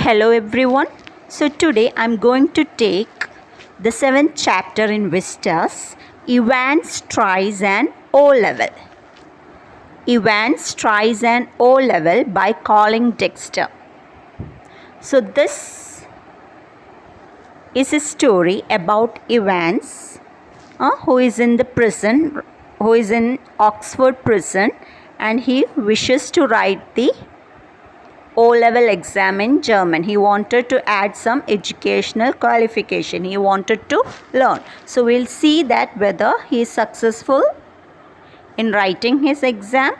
Hello everyone. So today I'm going to take the 7th chapter in Vistas, Evans tries an O-level. Evans tries an O-level by calling Dexter. So this is a story about Evans, who is in the prison, who is in Oxford prison, and he wishes to write the O-level exam in German. He wanted to add some educational qualification. He wanted to learn. So we'll see that whether he is successful in writing his exam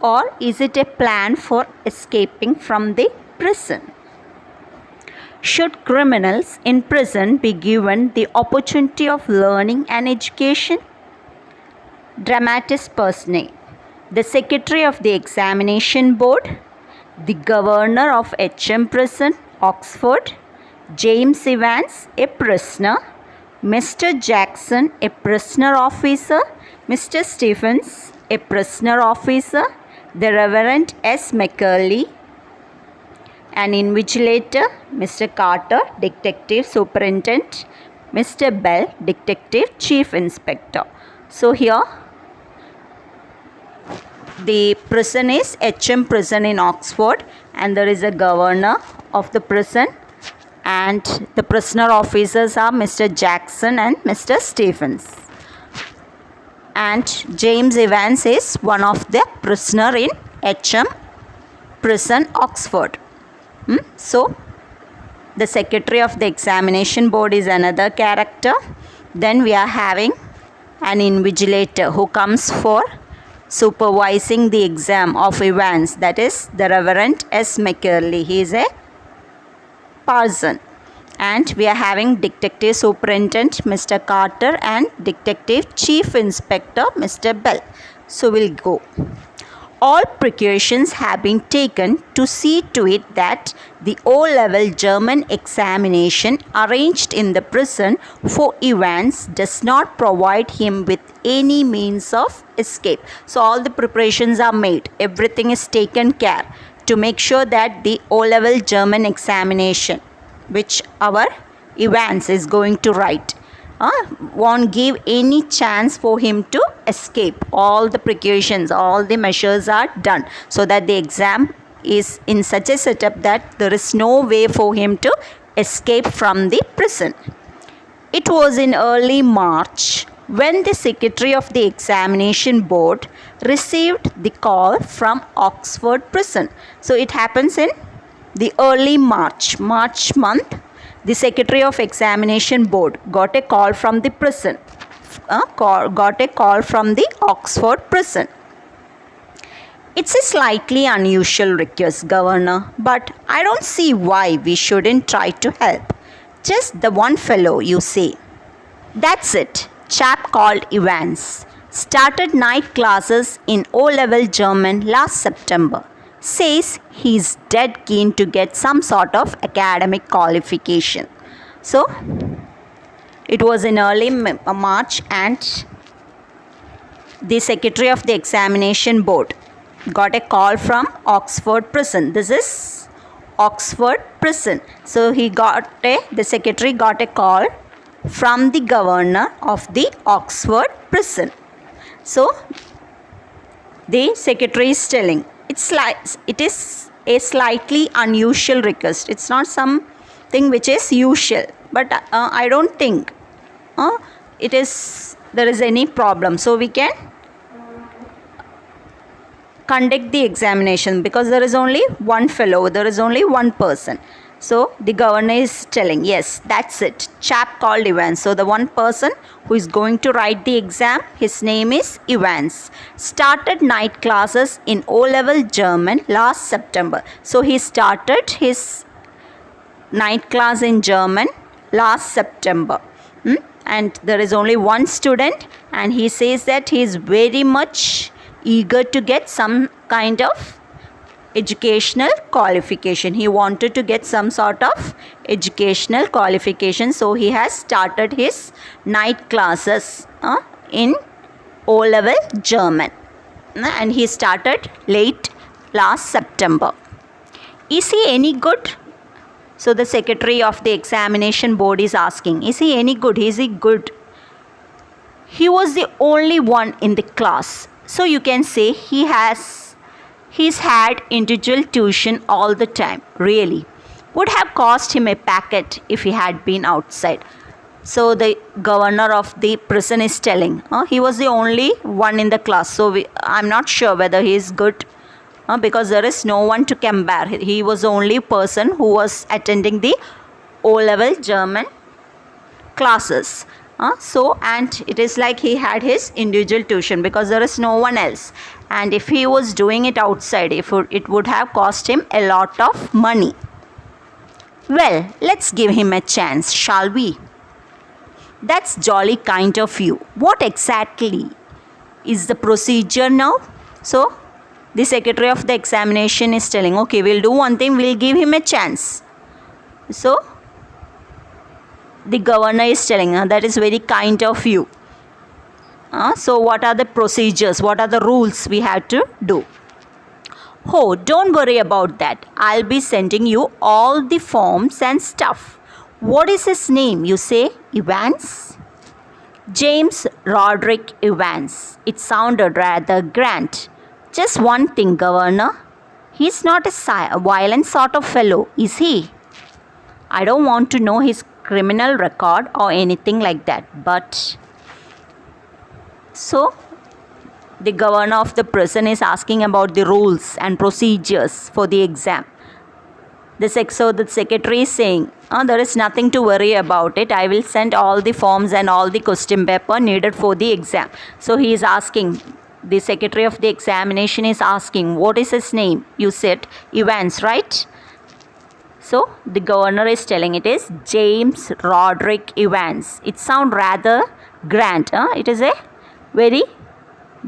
or is it a plan for escaping from the prison. Should criminals in prison be given the opportunity of learning and education? Dramatis personae. The secretary of the examination board, the governor of HM Prison, Oxford, James Evans, a prisoner, Mr. Jackson, a prisoner officer, Mr. Stephens, a prisoner officer, the Reverend S. Macaulay, an invigilator, Mr. Carter, detective superintendent, Mr. Bell, detective chief inspector. So here the prison is HM Prison in Oxford, and there is a governor of the prison, and the prisoner officers are Mr. Jackson and Mr. Stephens. And James Evans is one of the prisoner in HM Prison, Oxford. So the secretary of the examination board is another character. Then we are having an invigilator who comes for supervising the exam of Evans, that is the Reverend S. Macaulay. He is a parson. And we are having detective superintendent Mr. Carter and detective chief inspector Mr. Bell. So we'll go. All precautions have been taken to see to it that the O-level German examination arranged in the prison for Evans does not provide him with any means of escape. So all the preparations are made. Everything is taken care to make sure that the O-level German examination, which our Evans is going to write, won't give any chance for him to escape. All the precautions, all the measures are done so that the exam is in such a setup that there is no way for him to escape from the prison. It was in early March when the secretary of the examination board received the call from Oxford prison. So it happens in the early March month. The secretary of examination board got a call from the prison, got a call from the Oxford prison. It's a slightly unusual request, Governor, but I don't see why we shouldn't try to help. Just the one fellow, you say. That's it. Chap called Evans. Started night classes in O-level German last September. Says he's dead keen to get some sort of academic qualification. So it was in early March, and the secretary of the examination board got a call from Oxford prison. This is Oxford prison. So the secretary got a call from the governor of the Oxford prison. So the secretary is telling, it is a slightly unusual request. It's not something which is usual, but I don't think there is any problem. So we can conduct the examination because there is only one fellow, there is only one person. So the governor is telling, yes, that's it. Chap called Evans. So the one person who is going to write the exam, his name is Evans. Started night classes in O-level German last September. So he started his night class in German last September. And there is only one student, and he says that he is very much eager to get some kind of educational qualification. He wanted to get some sort of educational qualification, so he has started his night classes in O-level German, and he started late last September. Is he any good? So the secretary of the examination board is asking, is he any good? Is he good? He was the only one in the class. So you can say he's had individual tuition all the time. Really. Would have cost him a packet if he had been outside. So the governor of the prison is telling, he was the only one in the class. So I'm not sure whether he is good because there is no one to compare. He was the only person who was attending the O-level German classes. And it is like he had his individual tuition because there is no one else. And if he was doing it outside, it would have cost him a lot of money. Well, let's give him a chance, shall we? That's jolly kind of you. What exactly is the procedure now? So, the secretary of the examination is telling, okay, we'll do one thing, we'll give him a chance. So, the governor is telling, that is very kind of you. So, what are the procedures? What are the rules we have to do? Oh, don't worry about that. I'll be sending you all the forms and stuff. What is his name? You say Evans? James Roderick Evans. It sounded rather grand. Just one thing, Governor. He's not a violent sort of fellow, is he? I don't want to know his criminal record or anything like that. But so the governor of the prison is asking about the rules and procedures for the exam. So the secretary is saying, there is nothing to worry about it. I will send all the forms and all the question paper needed for the exam. So he is asking, the secretary of the examination is asking, what is his name? You said Evans, right? So the governor is telling it is James Roderick Evans. It sounds rather grand. It is a very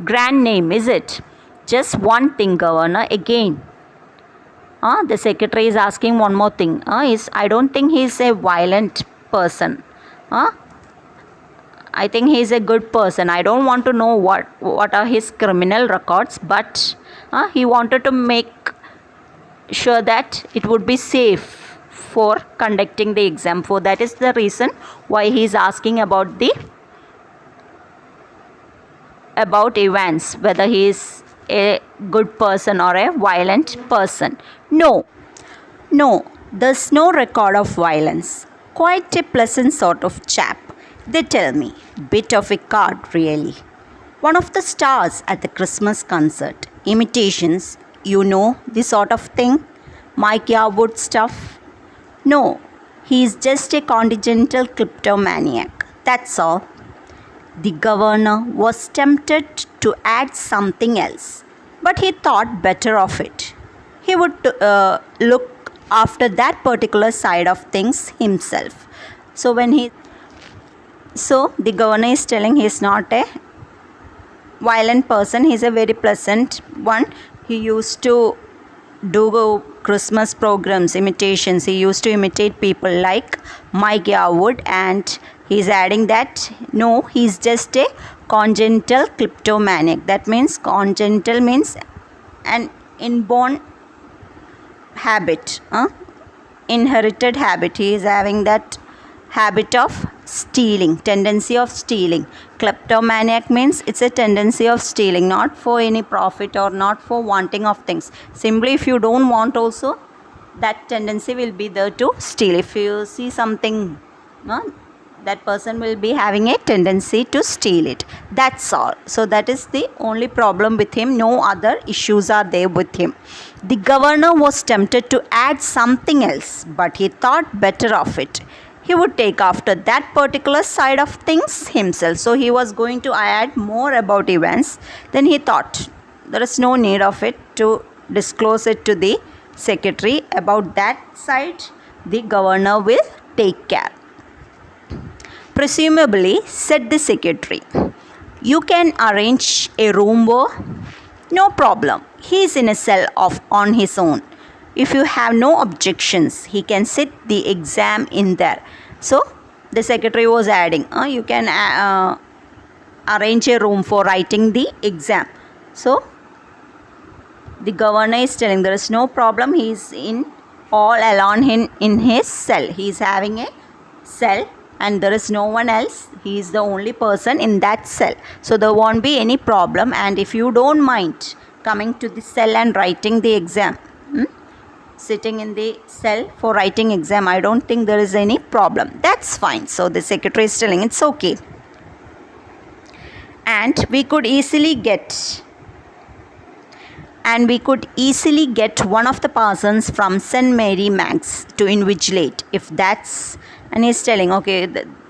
grand name, is it? Just one thing, Governor, again. The secretary is asking one more thing. I don't think he is a violent person. I think he is a good person. I don't want to know what are his criminal records, but he wanted to make sure that it would be safe for conducting the exam. For that is the reason why he is asking about Evans, whether he is a good person or a violent person. No, there's no record of violence. Quite a pleasant sort of chap, they tell me. Bit of a card, really. One of the stars at the Christmas concert. Imitations, you know, the sort of thing. Mike Yarwood stuff. No, he's just a congenital kleptomaniac. That's all. The governor was tempted to add something else, but he thought better of it. He would look after that particular side of things himself. So the governor is telling he is not a violent person. He is a very pleasant one. He used to do Christmas programs, imitations. He used to imitate people like Mike Yarwood, and he is adding that no, he is just a congenital kleptomaniac. That means congenital means an inborn habit, inherited habit. He is having that habit of stealing, tendency of stealing. Kleptomaniac means it's a tendency of stealing, not for any profit or not for wanting of things. Simply if you don't want also, that tendency will be there to steal. If you see something, that person will be having a tendency to steal it. That's all. So that is the only problem with him. No other issues are there with him. The governor was tempted to add something else, but he thought better of it. He would take after that particular side of things himself. So he was going to add more about events. Then he thought there is no need of it to disclose it to the secretary. About that side, the governor will take care. Presumably, said the secretary, you can arrange a room for? No problem. He is in a cell on his own. If you have no objections, he can sit the exam in there. So, the secretary was adding, you can arrange a room for writing the exam. So, the governor is telling there is no problem. He is in all alone in his cell. He is having a cell and there is no one else. He is the only person in that cell. So there won't be any problem. And if you don't mind coming to the cell and writing the exam, sitting in the cell for writing exam, I don't think there is any problem. That's fine. So the secretary is telling it's okay. And we could easily get one of the persons from St. Mary Mag's to invigilate if that's, and he's telling okay,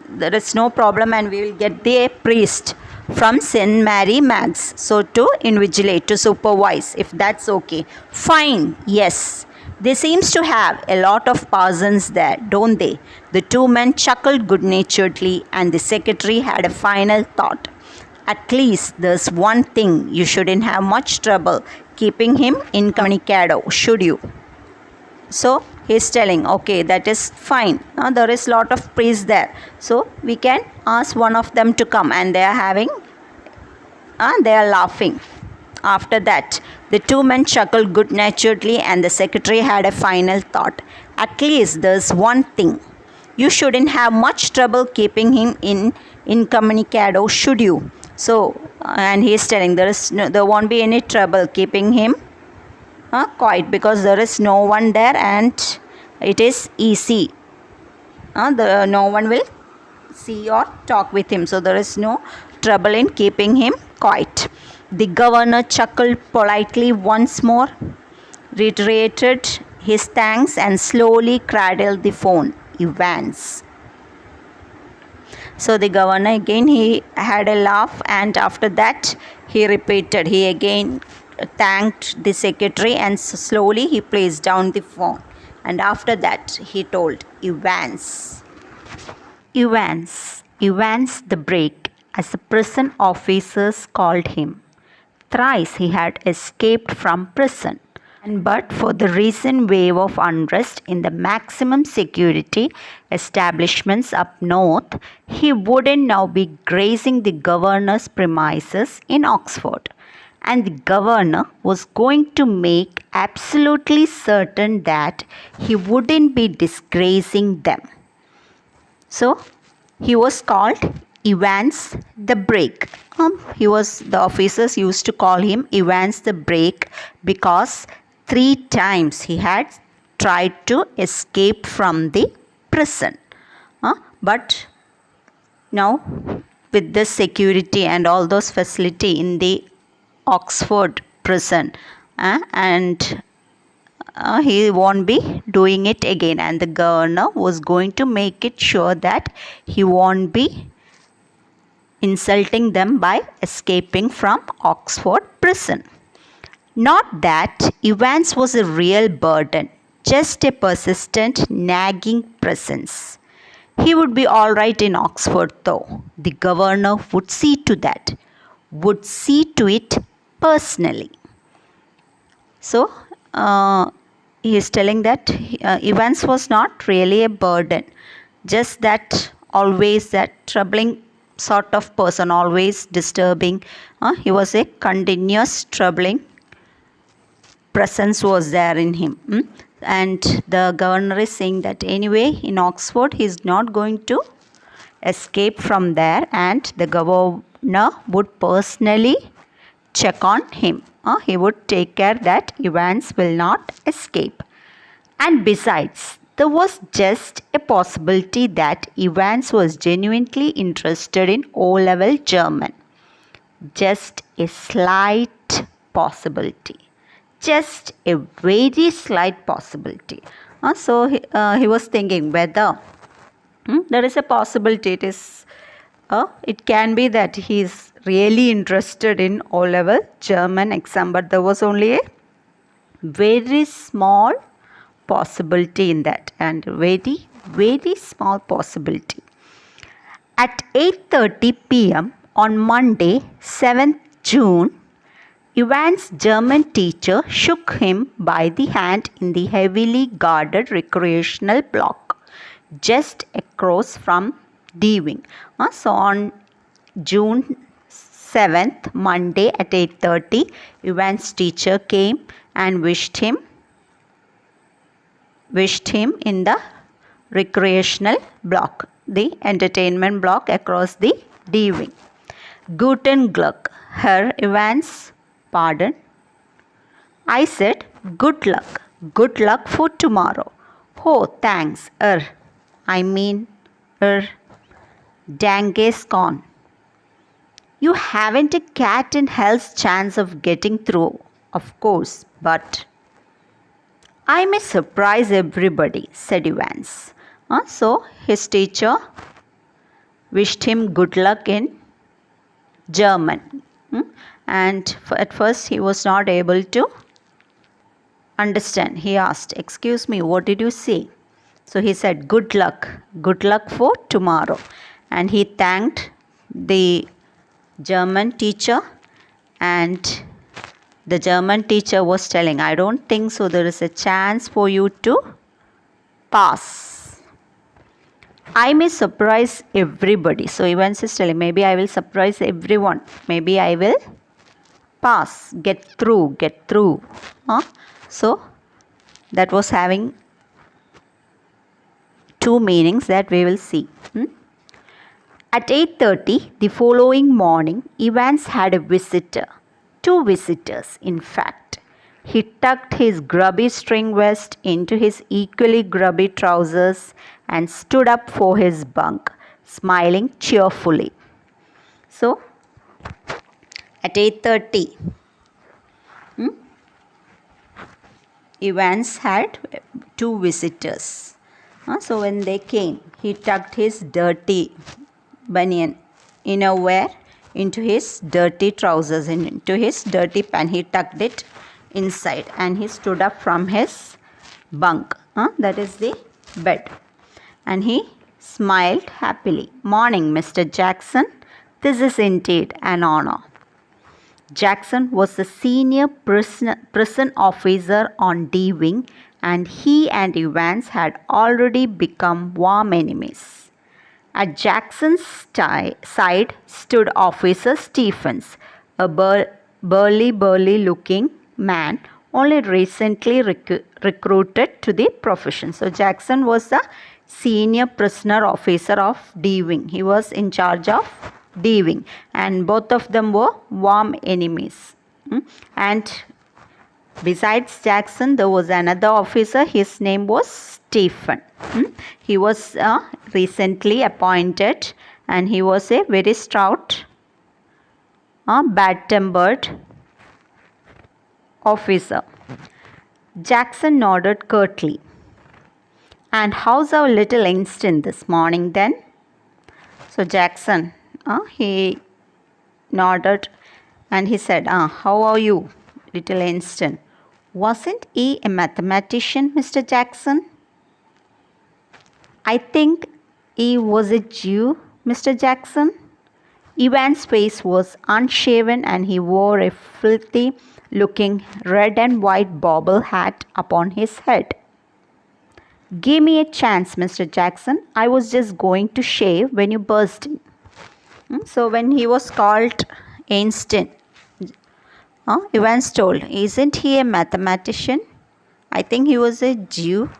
there is no problem and we will get the priest from St. Mary Mag's, so to invigilate, to supervise, if that's okay. Fine, yes. They seems to have a lot of parsons there, don't they? The two men chuckled good-naturedly and the secretary had a final thought. At least there's one thing, you shouldn't have much trouble keeping him incommunicado, should you? So he's telling, okay, that is fine. There is lot of priests there. So we can ask one of them to come, and they are laughing. After that, the two men chuckled good-naturedly and the secretary had a final thought. At least there's one thing. You shouldn't have much trouble keeping him incommunicado, should you? So, and he is telling there won't be any trouble keeping him quiet because there is no one there and it is easy. No one will see or talk with him. So there is no trouble in keeping him quiet. The governor chuckled politely once more, reiterated his thanks and slowly cradled the phone. Evans. So the governor again, he had a laugh, and after that he again thanked the secretary and slowly he placed down the phone. And after that he told Evans the break, as the prison officers called him. Thrice he had escaped from prison, and but for the recent wave of unrest in the maximum security establishments up north, he wouldn't now be grazing the governor's premises in Oxford. And the governor was going to make absolutely certain that he wouldn't be disgracing them. So he was called Evans the Break. The officers used to call him Evans the Break because 3 times he had tried to escape from the prison. But now with this security and all those facility in the Oxford prison, and he won't be doing it again, and the governor was going to make it sure that he won't be insulting them by escaping from Oxford prison. Not that Evans was a real burden, just a persistent, nagging presence. He would be all right in Oxford though. The governor would see to that, would see to it personally. So, he is telling that Evans was not really a burden, just that always that troubling sort of person, always disturbing. He was a continuous troubling presence was there in him. And the governor is saying that anyway in Oxford he is not going to escape from there, and the governor would personally check on him. He would take care that Evans will not escape. And besides, there was just a possibility that Evans was genuinely interested in O-level German. Just a slight possibility. Just a very slight possibility. So he was thinking whether there is a possibility. It can be that he is really interested in O-level German exam, but there was only a very small possibility in that, and very, very small possibility. At 8:30 p.m. on Monday, 7th June, Evans' German teacher shook him by the hand in the heavily guarded recreational block just across from D Wing. So on June 7th, Monday at 8:30, Evans' teacher came and wished him wished him in the recreational block, the entertainment block across the D wing. Guten Glück, Herr Evans. Pardon? I said, good luck. Good luck for tomorrow. Oh, thanks, I mean, Dange's gone. You haven't a cat in hell's chance of getting through, of course, but I may surprise everybody, said Evans. So his teacher wished him good luck in German. And at first he was not able to understand. He asked, excuse me, what did you say? So he said, good luck for tomorrow. And he thanked the German teacher, and the German teacher was telling, I don't think so, there is a chance for you to pass. I may surprise everybody. So Evans is telling, maybe I will surprise everyone. Maybe I will pass, get through. So that was having two meanings that we will see. At 8:30 the following morning, Evans had a visitor. Two visitors, in fact. He tucked his grubby string vest into his equally grubby trousers and stood up for his bunk, smiling cheerfully. So, at 8:30, Evans had two visitors. So when they came, he tucked his dirty banyan innerwear into his dirty trousers, into his dirty pant. He tucked it inside and he stood up from his bunk, that is the bed, and he smiled happily. Morning, Mr. Jackson. This is indeed an honor. Jackson was the senior prison officer on D Wing, and he and Evans had already become warm enemies. At Jackson's side stood Officer Stephens, a burly looking man only recently recruited to the profession. So Jackson was the senior prisoner officer of D Wing. He was in charge of D Wing, and both of them were warm enemies. And besides Jackson, there was another officer. His name was Stephen. He was recently appointed, and he was a very stout, bad-tempered officer. Jackson nodded curtly. And how's our little Einstein this morning then? So Jackson, he nodded and he said, how are you, little Einstein? Wasn't he a mathematician, Mr. Jackson? I think he was a Jew, Mr. Jackson. Evans' face was unshaven and he wore a filthy looking red and white bobble hat upon his head. Give me a chance, Mr. Jackson. I was just going to shave when you burst in. So when he was called Einstein, Evans told, isn't he a mathematician? I think he was a Jew.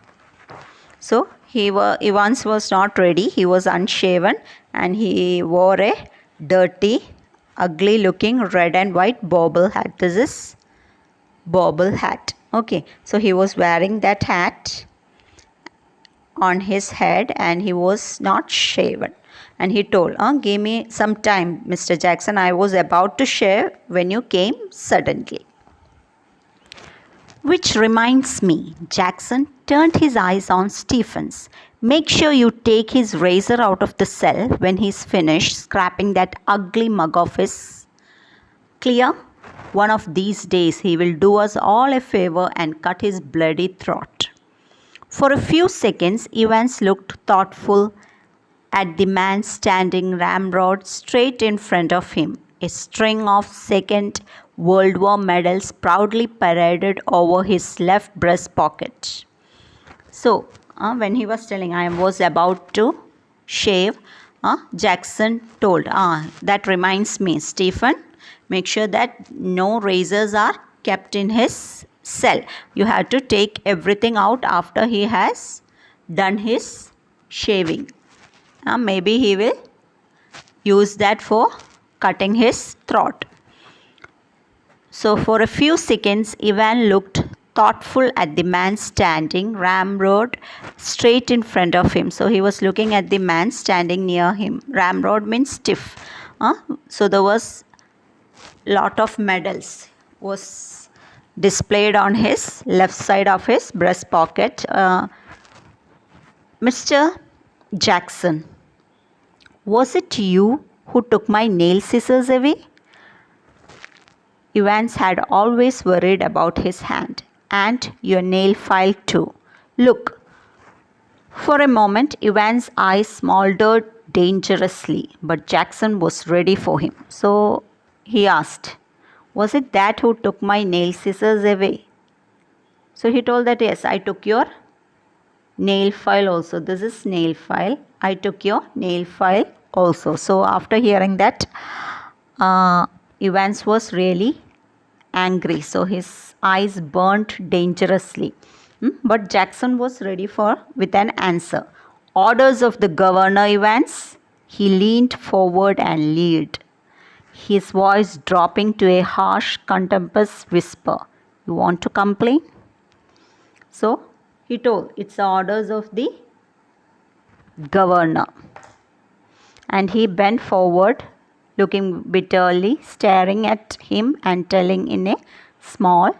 So Evans was not ready. He was unshaven and he wore a dirty, ugly looking red and white bobble hat. This is bobble hat. Okay, so he was wearing that hat on his head and he was not shaven. And he told, give me some time, Mr. Jackson. I was about to shave when you came suddenly. Which reminds me, Jackson turned his eyes on Stephens. Make sure you take his razor out of the cell when he's finished scraping that ugly mug of his. Clear? One of these days he will do us all a favor and cut his bloody throat. For a few seconds, Evans looked thoughtful at the man standing ramrod straight in front of him. A string of Second World War medals proudly paraded over his left breast pocket. So, when he was telling, I was about to shave, Jackson told, that reminds me, Stephen, make sure that no razors are kept in his cell. You have to take everything out after he has done his shaving. Maybe he will use that for cutting his throat. So for a few seconds, Ivan looked thoughtful at the man standing ramrod straight in front of him. So he was looking at the man standing near him. Ramrod means stiff. So there was lot of medals was displayed on his left side of his breast pocket. Mr. Jackson, was it you who took my nail scissors away? Evans had always worried about his hand. And your nail file too. Look. For a moment, Evans' eyes smoldered dangerously, but Jackson was ready for him. So he asked, was it that who took my nail scissors away? So he told that, yes, I took your nail file also. This is nail file. I took your nail file also. So after hearing that, Evans was really angry. So his eyes burnt dangerously. But Jackson was ready with an answer. Orders of the governor, Evans. He leaned forward and leered, his voice dropping to a harsh, contemptuous whisper. You want to complain? So he told, it's the orders of the governor. And he bent forward, looking bitterly, staring at him and telling in a small,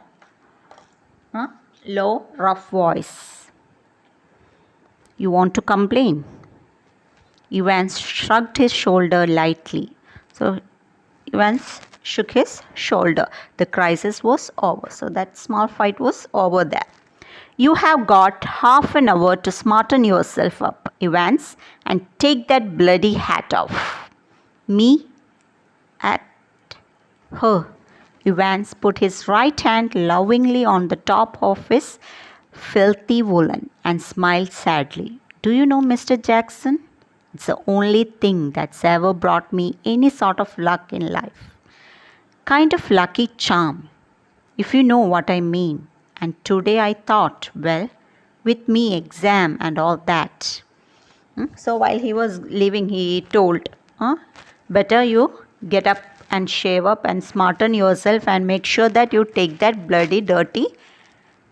low, rough voice, you want to complain? Evans shrugged his shoulder lightly. So Evans shook his shoulder. The crisis was over. So that small fight was over there. You have got half an hour to smarten yourself up, Evans, and take that bloody hat off. Me? At her. Evans put his right hand lovingly on the top of his filthy woolen and smiled sadly. Do you know, Mr. Jackson? It's the only thing that's ever brought me any sort of luck in life. Kind of lucky charm, if you know what I mean. And today I thought, well, with me exam and all that. So while he was leaving, he told, better you get up and shave up and smarten yourself and make sure that you take that bloody dirty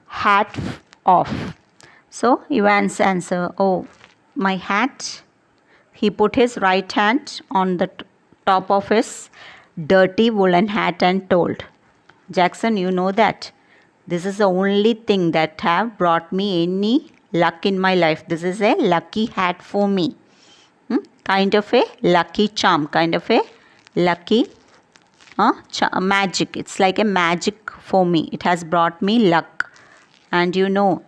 hat off. So Evans answered, oh, my hat? He put his right hand on the top of his dirty woolen hat and told, Jackson, you know that this is the only thing that have brought me any luck in my life. This is a lucky hat for me. Kind of a lucky charm, kind of a lucky magic. It's like a magic for me. It has brought me luck. And you know,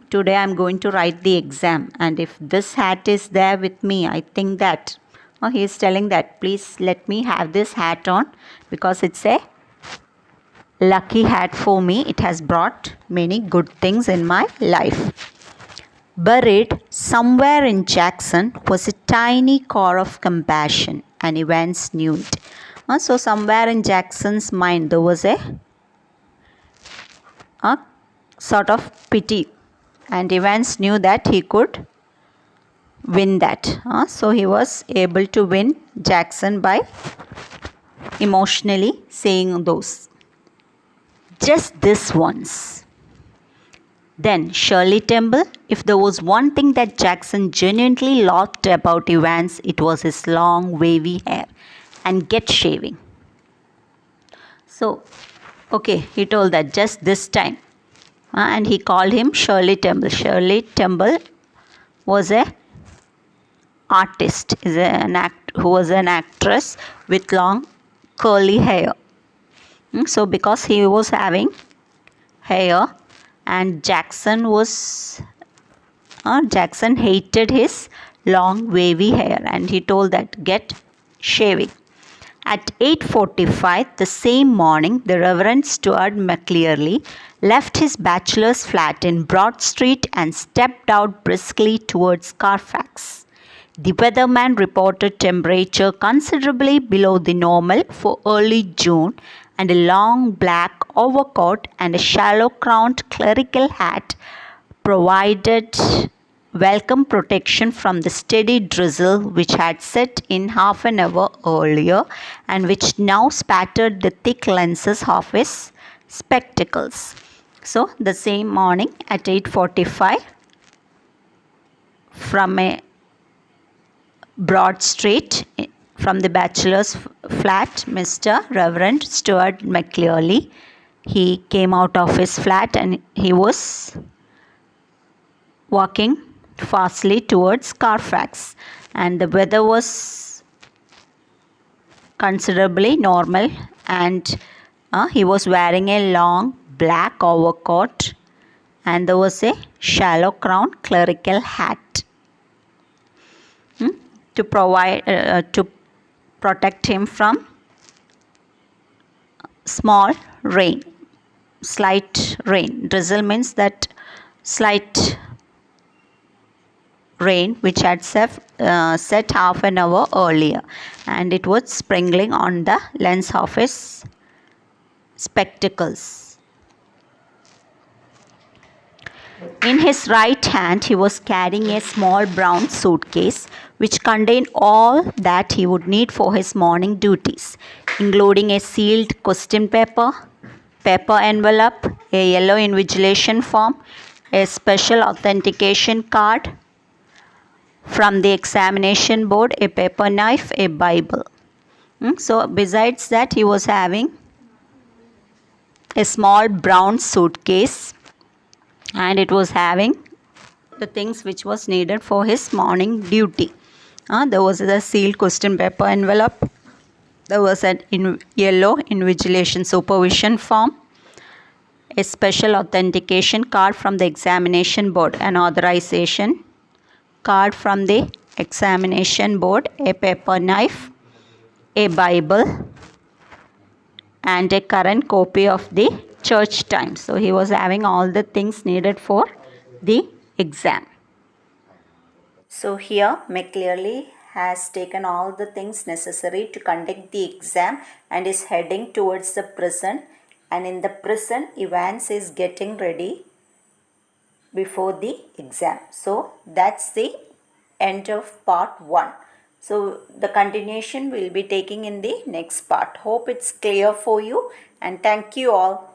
today I'm going to write the exam. And if this hat is there with me, I think that he is telling that, please let me have this hat on because it's a lucky hat for me. It has brought many good things in my life. Buried somewhere in Jackson was a tiny core of compassion, and Evans knew it. So somewhere in Jackson's mind there was a sort of pity, and Evans knew that he could win that. So he was able to win Jackson by emotionally saying those. Just this once. Then Shirley Temple, if there was one thing that Jackson genuinely loved about Evans, it was his long wavy hair and get shaving. So, okay, he told that just this time. And he called him Shirley Temple. Shirley Temple was a artist, who was an actress with long curly hair. So because he was having hair, and Jackson hated his long wavy hair, and he told that get shaving. At 8:45 the same morning, the Reverend Stuart McClearly left his bachelor's flat in Broad Street and stepped out briskly towards Carfax. The weatherman reported temperature considerably below the normal for early June, and a long black overcoat and a shallow crowned clerical hat provided welcome protection from the steady drizzle which had set in half an hour earlier and which now spattered the thick lenses of his spectacles. So the same morning at 8:45, from a Broad Street, from the bachelor's flat, Mr. Reverend Stuart McClearly, he came out of his flat and he was walking fastly towards Carfax, and the weather was considerably normal, and he was wearing a long black overcoat and there was a shallow crowned clerical hat to protect him from small rain, slight rain. Drizzle means that slight rain which had set half an hour earlier, and it was sprinkling on the lens of his spectacles. In his right hand he was carrying a small brown suitcase which contained all that he would need for his morning duties, including a sealed question paper, paper envelope, a yellow invigilation form, a special authentication card from the examination board, a paper knife, a Bible. So besides that, he was having a small brown suitcase and it was having the things which was needed for his morning duty. There was a sealed question paper envelope, there was an yellow invigilation supervision form, a special authentication card from the examination board, an authorization card from the examination board, a paper knife, a Bible, and a current copy of the Church Times. So he was having all the things needed for the exam. So here McClearly has taken all the things necessary to conduct the exam and is heading towards the prison, and in the prison Evans is getting ready before the exam. So that's the end of part 1. So the continuation will be taking in the next part. Hope it's clear for you, and thank you all.